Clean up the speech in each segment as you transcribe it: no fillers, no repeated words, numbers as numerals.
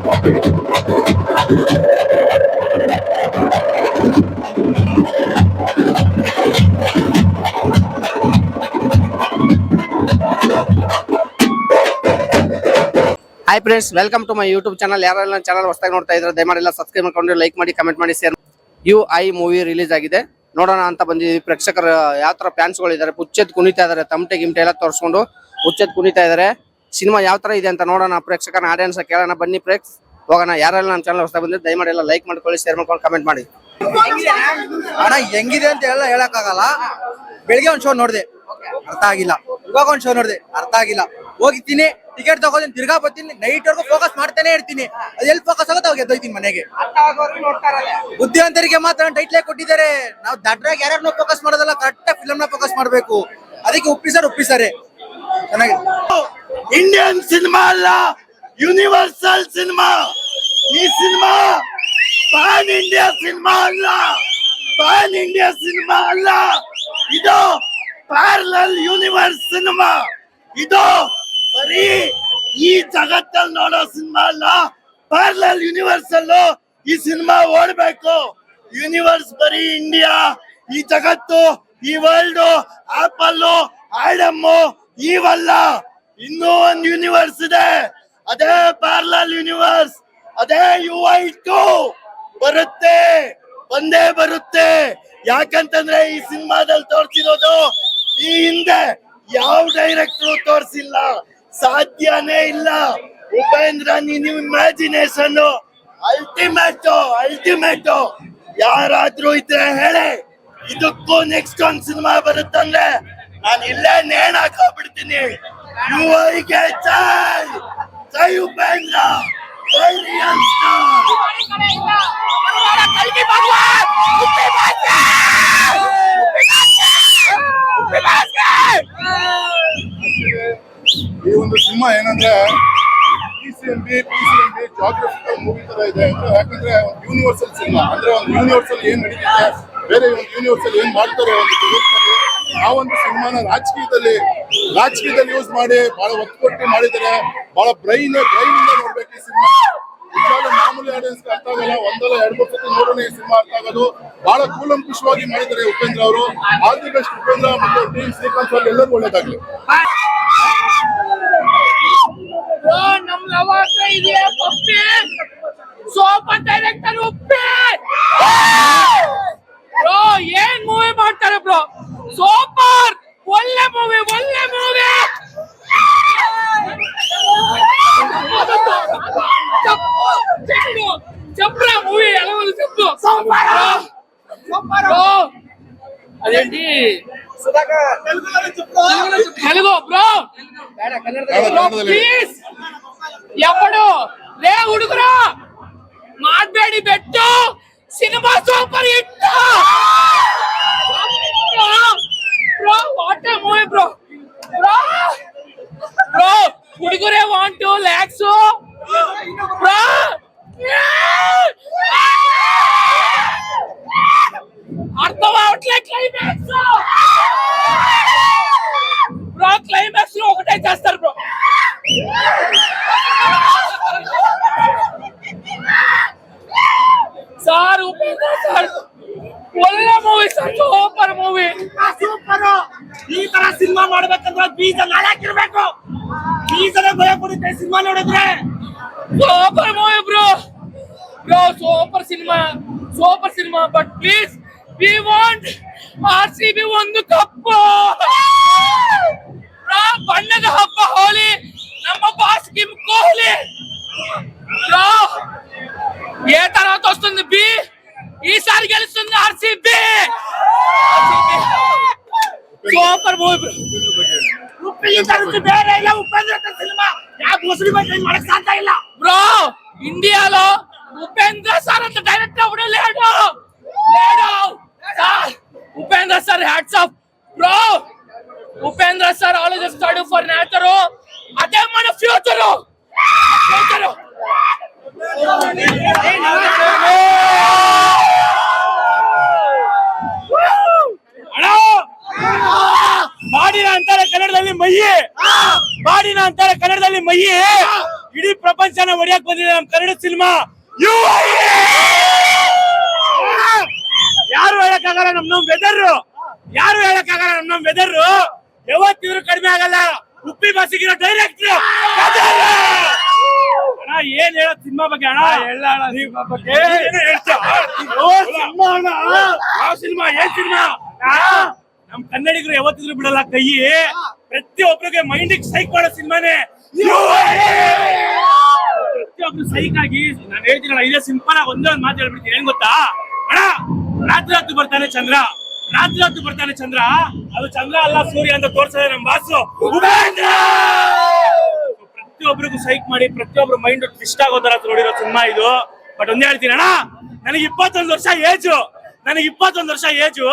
Hi friends, welcome to my YouTube channel. ಯಾರೆಲ್ಲ ನನ್ನ channel ಹೊಸದಾಗಿ ನೋಡ್ತಾ ಇದ್ರೆ ದಯಮಾಡಿ ಎಲ್ಲ ಸಬ್ಸ್ಕ್ರೈಬ್ ಮಾಡ್ಕೊಂಡು ಲೈಕ್ ಮಾಡಿ, ಕಮೆಂಟ್ ಮಾಡಿ, ಶೇರ್. UI ಮೂವಿ ರಿಲೀಸ್ ಆಗಿದೆ, ನೋಡೋಣ ಅಂತ ಬಂದಿದ್ದೀವಿ. ಪ್ರೇಕ್ಷಕರು ಯಾವ ತರ ಫ್ಯಾನ್ಸ್ ಗಳು ಇದ್ದಾರೆ, ಹುಚ್ಚೆದ್ ಕುಣಿತಾ ಇದಾರೆ, ತಮಟೆ ಗಿಮಟೆ ಎಲ್ಲ ತೋರಿಸ್ಕೊಂಡು ಹುಚ್ಚೆದ್ ಕುಣಿತಾ ಇದಾರೆ. ಸಿನಿಮಾ ಯಾವ ತರ ಇದೆ ಅಂತ ನೋಡೋಣ, ಪ್ರೇಕ್ಷಕನ ಆಡಿಯನ್ಸ್ ಕೇಳೋಣ. ಬನ್ನಿ ಫ್ರೆಂಡ್ಸ್, ಹೋಗೋಣ. ಯಾರೆಲ್ಲ ನನ್ನ ಚಾನಲ್ ಹೊಸದಾಗಿ ಬಂದಿದ್ರೆ ದಯಮಾಡಿ ಎಲ್ಲ ಲೈಕ್ ಮಾಡ್ಕೊಳ್ಳಿ, ಶೇರ್ ಮಾಡ್ಕೊಂಡು ಕಮೆಂಟ್ ಮಾಡಿ. ಅಣ್ಣ ಹೆಂಗಿದೆ ಅಂತ ಎಲ್ಲ ಹೇಳಕ್ಕಾಗಲ್ಲ. ಬೆಳಿಗ್ಗೆ ಒಂದ್ ಶೋ ನೋಡಿದೆ, ಅರ್ಥ ಆಗಿಲ್ಲ. ಇವಾಗ ಒಂದ್ ಶೋ ನೋಡಿದೆ, ಅರ್ಥ ಆಗಿಲ್ಲ. ಹೋಗಿದ್ದೀನಿ, ಟಿಕೆಟ್ ತಗೋತೀನಿ, ತಿರ್ಗಾ ಬರ್ತೀನಿ, ನೈಟ್ ವರ್ಗು ಫೋಕಸ್ ಮಾಡ್ತಾನೆ ಇರ್ತೀನಿ. ಅದು ಎಲ್ಲಿ ಫೋಕಸ್ ಆಗುತ್ತೆ ಅವಾಗ ಎದ್ದೋಯ್ತೀನಿ ಮನೆಗೆ. ಬುದ್ಧಿವಂತರಿಗೆ ಮಾತ್ರ ಟೈಟ್ಲೇ ಕೊಟ್ಟಿದ್ದಾರೆ. ನಾವು ದಡ್ರಾಗಿ ಯಾರ್ಯಾರನ್ನೂ ಫೋಕಸ್ ಮಾಡೋದಲ್ಲ, ಕರೆಕ್ಟ್ ಫಿಲಮ್ ನ ಫೋಕಸ್ ಮಾಡ್ಬೇಕು. ಅದಕ್ಕೆ ಒಪ್ಪಿಸಾರೆ ಚೆನ್ನಾಗಿ. ಇಂಡಿಯನ್ ಸಿನಿಮಾ ಅಲ್ಲ, ಯೂನಿವರ್ಸಲ್ ಸಿನಿಮಾ. ಈ ಸಿನಿಮಾ ಪ್ಯಾನ್ ಇಂಡಿಯಾ ಸಿನಿಮಾ ಅಲ್ಲ, ಪ್ಯಾನ್ ಇಂಡಿಯಾ ಸಿನಿಮಾ ಅಲ್ಲ. ಇದು ಪ್ಯಾರಲಲ್ ಯೂನಿವರ್ಸ್ ಸಿನಿಮಾ. ಇದು ಬರೀ ಈ ಜಗತ್ತಲ್ಲಿ ನೋಡೋ ಸಿನಿಮಾ ಅಲ್ಲ, ಪ್ಯಾರಲಲ್ ಯೂನಿವರ್ಸ್ ಅಲ್ಲೂ ಈ ಸಿನಿಮಾ ಓಡ್ಬೇಕು. ಯೂನಿವರ್ಸ್ ಬರೀ ಇಂಡಿಯಾ, ಈ ಜಗತ್ತು, ಈ ವರ್ಲ್ಡ್, ಆಪಲ್, ಆಡಮ್ ಇವಲ್ಲ. ಇನ್ನೂ ಒಂದು ಯೂನಿವರ್ಸ್ ಇದೆ, ಅದೇ ಪ್ಯಾರಲಲ್ ಯೂನಿವರ್ಸ್. ಅದೇ UI2 ಬರುತ್ತೆ, ಬಂದೇ ಬರುತ್ತೆ. ಯಾಕಂತಂದ್ರೆ ಈ ಸಿನಿಮಾದಲ್ಲಿ ತೋರಿಸಿರೋದು ಈ ಹಿಂದೆ ಯಾವ ಡೈರೆಕ್ಟರ್ ತೋರಿಸಿಲ್ಲ, ಸಾಧ್ಯನೇ ಇಲ್ಲ. ಉಪೇಂದ್ರ, ನೀವು ಇಮ್ಯಾಜಿನೇಷನ್ ಅಲ್ಟಿಮೇಟ್. ಯಾರಾದ್ರೂ ಇದ್ರೆ ಹೇಳಿ, ಇದಕ್ಕೂ ನೆಕ್ಸ್ಟ್ ಒಂದ್ ಸಿನಿಮಾ ಬರುತ್ತಂದ್ರೆ ನಾನು ಇಲ್ಲೇ ನೇಣ್ ಹಾಕೋಬಿಡ್ತೀನಿ. UI-ಗೆ ಜೈ ಉಪೇಂದ್ರ, ಜೈ ರಿಯಲ್ ಸ್ಟಾರ್. ಈ ಒಂದು ಸಿನಿಮಾ ಏನಂದ್ರೆ PCMB ಜಾಗ್ರಫಿಕಲ್ ಮೂವಿ ತರ ಇದೆ. ಯಾಕಂದ್ರೆ ಒಂದು ಯೂನಿವರ್ಸಲ್ ಸಿನಿಮಾ ಅಂದ್ರೆ ಒಂದು ಯೂನಿವರ್ಸಲ್ ಏನ್ ನಡೀತಿದೆ, ಬೇರೆ ಒಂದು ಯೂನಿವರ್ಸಲ್ ಏನ್ ಮಾಡ್ತಾರೆ ಒಂದು ಜಗತ್ತಿನಲ್ಲಿ, ಆ ಒಂದು ಸಿನಿಮಾನ ರಾಜಕೀಯದಲ್ಲಿ ಯೂಸ್ ಮಾಡಿ ಬಹಳ ಒತ್ತು ಕೊಟ್ಟು ಮಾಡಿದ್ದಾರೆ. ಬಹಳ ಬ್ರೈನ್ ಇಂದ ನೋಡ್ಬೇಕು ಈ ಸಿನಿಮಾ. ಮಾಮೂಲಿ ಆಡಿಯನ್ಸ್ ಅರ್ಥ ಆಗಲ್ಲ, ಒಂದಲ್ಲ 2-3 ಸತಿ ನೋಡೋಣ ಈ ಸಿನಿಮಾ ಅರ್ಥ ಆಗೋದು. ಬಹಳ ಕೂಲಂಕುಷವಾಗಿ ಮಾಡಿದ್ದಾರೆ ಉಪೇಂದ್ರ ಅವರು. ಆಲ್ ದಿ ಬೆಸ್ಟ್ ಉಪೇಂದ್ರ ಮತ್ತು ಟೀಮ್ ಶ್ರೀಕಾಂತ್ ಅವ್ರಿಗೆ ಎಲ್ಲರಿಗೂ ಒಳ್ಳೇದಾಗ್ಲಿ. ನಮ್ ಲವಾಸ ಇದೆ ಪಪ್ಪಿ, ಸೂಪರ್ ಡೈರೆಕ್ಟರ್ ಉಪ್ಪಿ. ಬ್ರೋ ಏನ್ ಮೂವಿ ಮಾಡ್ತಾರೆ ಬ್ರೋ, ಸೂಪರ್, ಒಳ್ಳೆ ಮೂವಿ. ಚಪ್ರ ಮೂವಿ, ಎಲ್ಲವೂ ಚಪ್ಪು. ಅದೇಂಟಿ తెలుగు బ్రో, ప్లీజ్ ఎప్పుడు లే ಹುಡುಗರು ಮಾಡಬೇಡಿ ಬೆಟ್ಟು. Cinema super hit bro, what a movie bro. ಹುಡುಗರೇ ವಾಂಟ್ ಟು ಲ್ಯಾಕ್ಸ್ ಬ್ರೋ. అర్థమవట్లే క్లైమాక్స్ బ్రో. క్లైమాక్స్ లో ఒకటే చేస్తారు బ్రో. సార్ ఉపేంద్ర సార్ ಒಳ್ಳೆ movie sir, super movie. Super. ಈ ತರ ಸಿನಿಮಾ ಮಾಡ್ಬೇಕಂದ್ರೆ ಬೀಜ ನಾಳಾಕಿರ್ಬೇಕು. ಬೀಜನೇ ಭಯ ಕೊಡುತ್ತೆ ಸಿನಿಮಾ ನೋಡಿದ್ರೆ. Super movie bro. Super cinema. But please we want RCB ಒಂದು ಕಪ್ಪು. ಬಣ್ಣದ ಹಬ್ಬ ಹೋಲಿ, ನಮ್ಮ ಬಾಸ್ ಕಿಮ್ ಕೊಹ್ಲಿ. ఏ తర్వాత వస్తుంది బి, ఈసారి గెలుస్తుంది RCB. Super movie. ಬೇರೆ ಇಲ್ಲ, ಉಪೇಂದ್ರ ಸಿನಿಮಾ ಯಾಕೆ ಮುಸ್ಲಿಂ ಮಾಡಕ್ ಸಾಧ್ಯ ಇಲ್ಲ ಬ್ರೋ. ಇಂಡಿಯಾలో ఉపేంద్ర సార్ ಅಂತ డైరెక్టర్ ಅವರೇ లేడు. Upendra sir hats off bro. Upendra sir always study for nature. అదే మన ఫ్యూచర్. ಬಾಡಿನ ಅಂತಾರೆ ಕನ್ನಡದಲ್ಲಿ ಮಯ್ಯಿ, ಇಡೀ ಪ್ರಪಂಚ ಬೆಚ್ಚನ ಹೊಡಿಯಕ್ ಬಂದಿದೆ ನಮ್ ಕನ್ನಡ ಸಿನಿಮಾ. ಯಾರು ಹೇಳಕ್ಕಾಗಲ್ಲ ನಮ್ ವೆದರ್, ಯಾರು ಹೇಳಕ್ಕಾಗಲ್ಲ ನಮ್ ವೆದರ್. ಯಾವತ್ತಿದ್ರು ಕಡಿಮೆ ಆಗಲ್ಲ. ಉಪ್ಪಿ ಬಾಸಿಗಿರೋ ಡೈರೆಕ್ಟರ್ ಅಣ್ಣ. ಏನ್ ಹೇಳೋ ಸಿನಿಮಾ ಬಗ್ಗೆ ಅಣ್ಣ? ಸಿನಿಮಾ ಬಗ್ಗೆ ಸಿನಿಮಾ ಏನ್ ಸಿನಿಮಾ? ನಮ್ ಕನ್ನಡಿಗರು ಯಾವತ್ತಿದ್ರು ಬಿಡಲ್ಲ ಕೈ. ಪ್ರತಿಯೊಬ್ಬರಿಗೆ ಮೈಂಡಿಗೆ ಸೈಕ್ ಮಾಡೋ ಸಿನಿಮಾನೇ. ಪ್ರತಿಯೊಬ್ರು ಸೈಕ್ ಆಗಿ ನಾನು ಹೇಳ್ತೀನಲ್ಲ, ಇದೇ ಸಿಂಪಲ್ ಆಗಿ ಒಂದೇ ಒಂದು ಮಾತು ಹೇಳ್ಬಿಡ್ತೀನಿ. ಏನ್ ಗೊತ್ತಾ ಅಣ್ಣ? ರಾತ್ರಿ ಹೊತ್ತು ಬರ್ತಾನೆ ಚಂದ್ರ, ರಾತ್ರಿ ಹೊತ್ತು ಬರ್ತಾನೆ ಚಂದ್ರ. ಅದು ಚಂದ್ರ ಅಲ್ಲ ಸೂರ್ಯ ಅಂತ ತೋರ್ಸದೆ ನಮ್ ಬಾಸು ಉಪೇಂದ್ರ. ಪ್ರತಿಯೊಬ್ಬರಿಗೂ ಸೈಕ್ ಮಾಡಿ ಪ್ರತಿಯೊಬ್ರು ಮೈಂಡ್ ಟ್ವಿಸ್ಟ್ ಆಗೋ ತರ ನೋಡಿರೋ ಸಿನಿಮಾ ಇದು. ಬಟ್ ಒಂದೇ ಹೇಳ್ತೀನಿ ಅಣ್ಣ, ನನಗೆ 21 ವರ್ಷ ಏಜು, ನನಗೆ 21 ವರ್ಷ ಏಜು.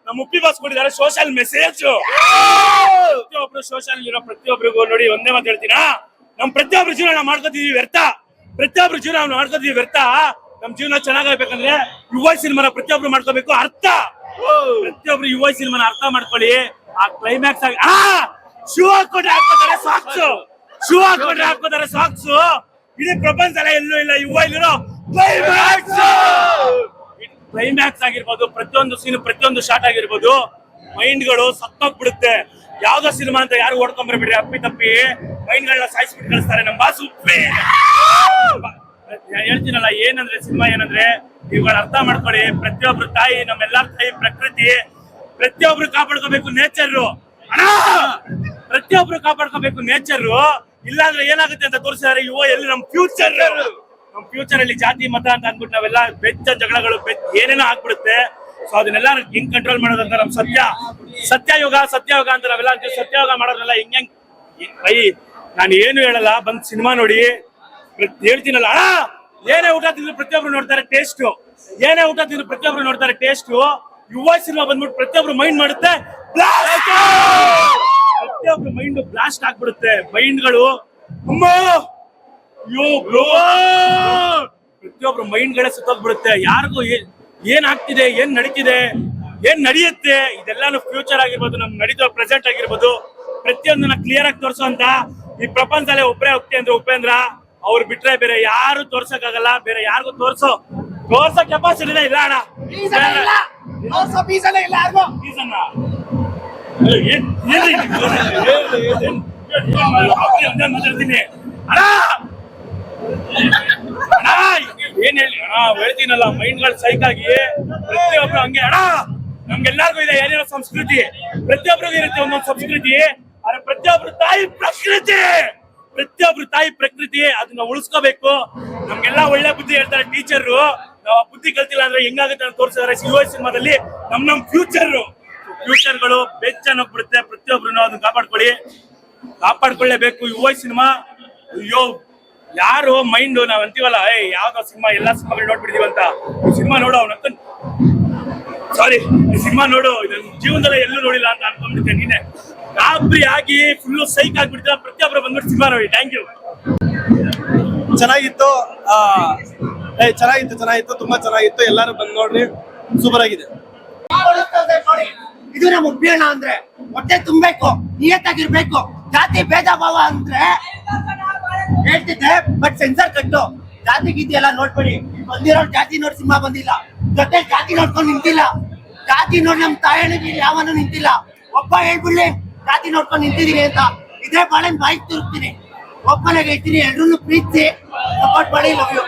ನಮ್ಮ ಉಪ್ಪಿ ಬಾಸ್ ಕೊಟ್ಟಿದ್ದಾರೆ ಸೋಷಿಯಲ್ ಮೆಸೇಜ್. ಪ್ರತಿಯೊಬ್ರು ಸೋಷಿಯಲ್ ಇರೋ ಪ್ರತಿಯೊಬ್ಬರಿಗೂ ನೋಡಿ ಒಂದೇ ಮಾತು ಹೇಳ್ತೀನ, ನಮ್ ಪ್ರತಿಯೊಬ್ರು ಜೀವನ ನಾವು ಮಾಡ್ಕೋತಿದೀವಿ ವ್ಯರ್ಥ. ಪ್ರತಿಯೊಬ್ರು ಜೀವನ ನಾವು ಮಾಡ್ಕೋತಿದೀವಿ ವ್ಯರ್ಥ. ನಮ್ ಜೀವನ ಚೆನ್ನಾಗಬೇಕಂದ್ರೆ ಯುವ ಸಿನಿಮಾನ ಪ್ರತಿಯೊಬ್ರು ಮಾಡ್ಕೋಬೇಕು ಅರ್ಥ. ಪ್ರತಿಯೊಬ್ರು ಯುವ ಸಿನಿಮಾನ ಅರ್ಥ ಮಾಡ್ಕೊಳ್ಳಿ. ಆ ಕ್ಲೈಮ್ಯಾಕ್ಸ್ ಆಗಿ ಶೂ ಹಾಕೊಂಡ್ರೆ ಹಾಕೋತಾರೆ ಸಾಕ್ಸು, ಶೂ ಹಾಕೊಂಡ್ರೆ ಹಾಕೋತಾರೆ ಸಾಕ್ಸು. ಇಡೀ ಪ್ರಪಂಚ ಎಲ್ಲೂ ಇಲ್ಲ ಯುವ ಇಲ್ಲಿರೋ ಕ್ಲೈಮ್ಯಾಕ್ಸ್ ಆಗಿರ್ಬೋದು, ಪ್ರತಿಯೊಂದು ಸೀನ್ ಪ್ರತಿಯೊಂದು ಶಾಟ್ ಆಗಿರ್ಬೋದು, ಮೈಂಡ್ಗಳು ಸತ್ತೋಗ್ಬಿಡುತ್ತೆ. ಯಾವ್ದೋ ಸಿನಿಮಾ ಅಂತ ಯಾರು ಓಡ್ಕೊಂಡ್ಬರ್ಬಿಡ್ರಿ, ಅಪ್ಪಿ ತಪ್ಪಿ ಮೈಂಡ್ಗಳನ್ನ ಸಾಯಿಸ್ಬಿಟ್ಟು ಕಳಿಸ್ತಾರೆ ನಮ್ ಬಾಸ್ ಉಪ್ಪಿ. ಹೇಳ್ತೀನಲ್ಲ, ಏನಂದ್ರೆ ಸಿನಿಮಾ ಏನಂದ್ರೆ ಇವುಗಳ ಅರ್ಥ ಮಾಡ್ಕೊಳ್ಳಿ. ಪ್ರತಿಯೊಬ್ರು ತಾಯಿ, ನಮ್ಮೆಲ್ಲರ ತಾಯಿ ಪ್ರಕೃತಿ. ಪ್ರತಿಯೊಬ್ರು ಕಾಪಾಡ್ಕೋಬೇಕು ನೇಚರ್ ಅಣ್ಣ, ಪ್ರತಿಯೊಬ್ರು ಕಾಪಾಡ್ಕೋಬೇಕು ನೇಚರ್. ಇಲ್ಲಾಂದ್ರೆ ಏನಾಗುತ್ತೆ ಅಂತ ತೋರಿಸಿದಾರೆ ಯುವ ಎಲ್ಲಿ ನಮ್ ಫ್ಯೂಚರ್. ನಮ್ ಫ್ಯೂಚರ್ ಅಲ್ಲಿ ಜಾತಿ ಮತ ಅಂತ ಅಂದ್ಬಿಟ್ಟು ನಾವೆಲ್ಲ ಬೆಚ್ಚ ಜಗಳಗಳು ಏನೇನೋ ಆಗ್ಬಿಡುತ್ತೆ. ಸೊ ಅದನ್ನೆಲ್ಲ ಹೆಂಗ್ ಕಂಟ್ರೋಲ್ ಮಾಡೋದಂತ ನಮ್ ಸತ್ಯಯೋಗ ಅಂತ ನಾವೆಲ್ಲ ಅಂತೀವಿ. ಸತ್ಯಯೋಗ ಮಾಡೋದ್ರಲ್ಲ ಹಿಂಗ್ ಬೈ ನಾನು ಏನು ಹೇಳಲ್ಲ, ಬಂದ್ ಸಿನಿಮಾ ನೋಡಿ. ಹೇಳ್ತೀನಲ್ಲ ಅಣ್ಣ, ಏನೇ ಊಟ ತಿಂದ್ರು ಪ್ರತಿಯೊಬ್ರು ನೋಡ್ತಾರೆ ಟೇಸ್ಟ್, ಏನೇ ಊಟ ತಿಂದ್ರು ಪ್ರತಿಯೊಬ್ರು ನೋಡ್ತಾರೆ ಟೇಸ್ಟ್. ಯುವ ಸಿನಿಮಾ ಬಂದ್ಬಿಟ್ಟು ಪ್ರತಿಯೊಬ್ರು ಮೈಂಡ್ ಮಾಡುತ್ತೆ, ಪ್ರತಿಯೊಬ್ರು ಮೈಂಡ್ ಬ್ಲಾಸ್ಟ್ ಆಗ್ಬಿಡುತ್ತೆ. ಮೈಂಡ್ಗಳು ಪ್ರತಿಯೊಬ್ರು ಮೈಂಡ್ ಗಳೇ ಸುತ್ತೋಗ್ಬಿಡುತ್ತೆ. ಯಾರಿಗೂ ಏನ್ ಆಗ್ತಿದೆ, ಏನ್ ನಡೀತಿದೆ, ಏನ್ ನಡೆಯುತ್ತೆ, ಇದೆಲ್ಲಾನು ಫ್ಯೂಚರ್ ಆಗಿರ್ಬೋದು, ನಮ್ ನಡೀತೋ ಪ್ರೆಸೆಂಟ್ ಆಗಿರ್ಬೋದು, ಪ್ರತಿಯೊಂದನ್ನ ಕ್ಲಿಯರ್ ಆಗಿ ತೋರ್ಸೋಂತ ಈ ಪ್ರಪಂಚದಲ್ಲೇ ಒಬ್ಬರೇ ಹೋಗ್ತಿ ಅಂದ್ರೆ ಉಪೇಂದ್ರ. ಅವ್ರು ಬಿಟ್ರೆ ಬೇರೆ ಯಾರು ತೋರ್ಸಕ್ಕಾಗಲ್ಲ, ಬೇರೆ ಯಾರಿಗೂ ತೋರ್ಸೋ ಕೆಪಾಸಿಟಿನೇ ಇಲ್ಲ ಅಣ್ಣ. ಮಾತಾಡ್ತೀನಿ ಅಣ್ಣ, ಏನ್ ಹೇಳಿ ಅಣ್ಣ, ಹೇಳ್ತೀನಲ್ಲ ಮೈಂಡ್ಗಳು ಸೈಕ್ ಆಗಿ ಪ್ರತಿಯೊಬ್ರು ಹಂಗೆ ಅಣ್ಣ. ನಮ್ಗೆಲ್ಲರಿಗೂ ಇದೆ ಏನೇನೋ ಸಂಸ್ಕೃತಿ, ಪ್ರತಿಯೊಬ್ಬರಿಗೂ ಇರುತ್ತೆ ಒಂದೊಂದು ಸಂಸ್ಕೃತಿ. ಆದ್ರೆ ಪ್ರತಿಯೊಬ್ರು ತಾಯಿ ಪ್ರಕೃತಿ, ಪ್ರತಿಯೊಬ್ರು ತಾಯಿ ಪ್ರಕೃತಿ, ಅದನ್ನ ಉಳಿಸ್ಕೋಬೇಕು. ನಮ್ಗೆಲ್ಲ ಒಳ್ಳೆ ಬುದ್ಧಿ ಹೇಳ್ತಾರೆ ಟೀಚರ್. ನಾವು ಆ ಬುದ್ಧಿ ಕಲ್ತಿಲ್ಲ ಅಂದ್ರೆ ಹೆಂಗಾಗುತ್ತೆ ಅಂತ ತೋರಿಸಿದ್ರೆ ಯುವ ಸಿನಿಮಾದಲ್ಲಿ ನಮ್ ಫ್ಯೂಚರ್ಗಳು ಬೆಚ್ಚನೋಗ್ಬಿಡುತ್ತೆ. ಪ್ರತಿಯೊಬ್ರು ಅದನ್ನ ಕಾಪಾಡ್ಕೊಳ್ಳೇಬೇಕು. ಯುವ ಸಿನಿಮಾ ಅಯ್ಯೋ ಯಾರು ಮೈಂಡ್ ನಾವ್ ಅಂತೀವಲ್ಲ, ಯಾವ್ದೋ ಸಿನಿಮಾ ಎಲ್ಲಾ ಸಿನಿಮಾಗಳು ನೋಡ್ಬಿಡ್ತೀವಿ ಅಂತ. ಸಿನಿಮಾ ನೋಡು ಅವನಂತ ಸಾರಿ ಈ ಸಿನಿಮಾ ನೋಡು, ಇದನ್ನ ಜೀವನದಲ್ಲೇ ಎಲ್ಲೂ ನೋಡಿಲ್ಲ ಅಂತ ಅನ್ಕೊಂಡ್ಬಿಡ್ತೇನೆ. ನೀನೆ ಗಾಬರಿ ಆಗಿ ಫುಲ್ಲು ಸೈಕ್ ಆಗ್ಬಿಡ್ತೀರ. ಪ್ರತಿಯೊಬ್ಬರು ಬಂದ್ಬಿಟ್ಟು ಸಿನಿಮಾ ನೋಡಿ. Thank you. ಚೆನ್ನಾಗಿತ್ತು, ಚೆನ್ನಾಗಿತ್ತು, ತುಂಬಾ ಚೆನ್ನಾಗಿತ್ತು. ಎಲ್ಲಾರು ಬಂದ್ ನೋಡ್ರಿ, ಸೂಪರ್ ಆಗಿದೆ. ಇದು ನಮ್ಮ ಉಪ್ಪಿಯಣ್ಣ ಅಂದ್ರೆ ಹೊಟ್ಟೆ ತುಂಬಬೇಕು, ನಿಯತ್ತಾಗಿರ್ಬೇಕು. ಜಾತಿ ಭೇದ ಭಾವ ಅಂದ್ರೆ ಹೇಳ್ತಿದ್ದೆ, ಬಟ್ ಸೆನ್ಸರ್ ಕಟ್ಟು. ಜಾತಿ ಗೀತಿ ಎಲ್ಲ ನೋಡ್ಬೇಡಿ. ಬಂದಿರೋ ಜಾತಿ ನೋಡಿ ಸಿನಿಮಾ ಬಂದಿಲ್ಲ, ಜೊತೆ ಜಾತಿ ನೋಡ್ಕೊಂಡು ನಿಂತಿಲ್ಲ. ಜಾತಿ ನೋಡಿ ನಮ್ ತಾಯಣಿಗೆ ಯಾವನು ನಿಂತಿಲ್ಲ. ಒಬ್ಬ ಹೇಳ್ಬಿಡ್ಲಿ ಜಾತಿ ನೋಡ್ಕೊಂಡು ನಿಂತಿದೀನಿ ಅಂತ, ಇದೇ ಬಾಳೆನ್ ಬಾಯಿ ತಿರುಗ್ತೀನಿ. ಒಬ್ಬನಿಗೆ ಹೇಳ್ತೀನಿ, ಎಲ್ರೂ ಪ್ರೀತಿ ಸಪೋರ್ಟ್ ಮಾಡಿ. Love you.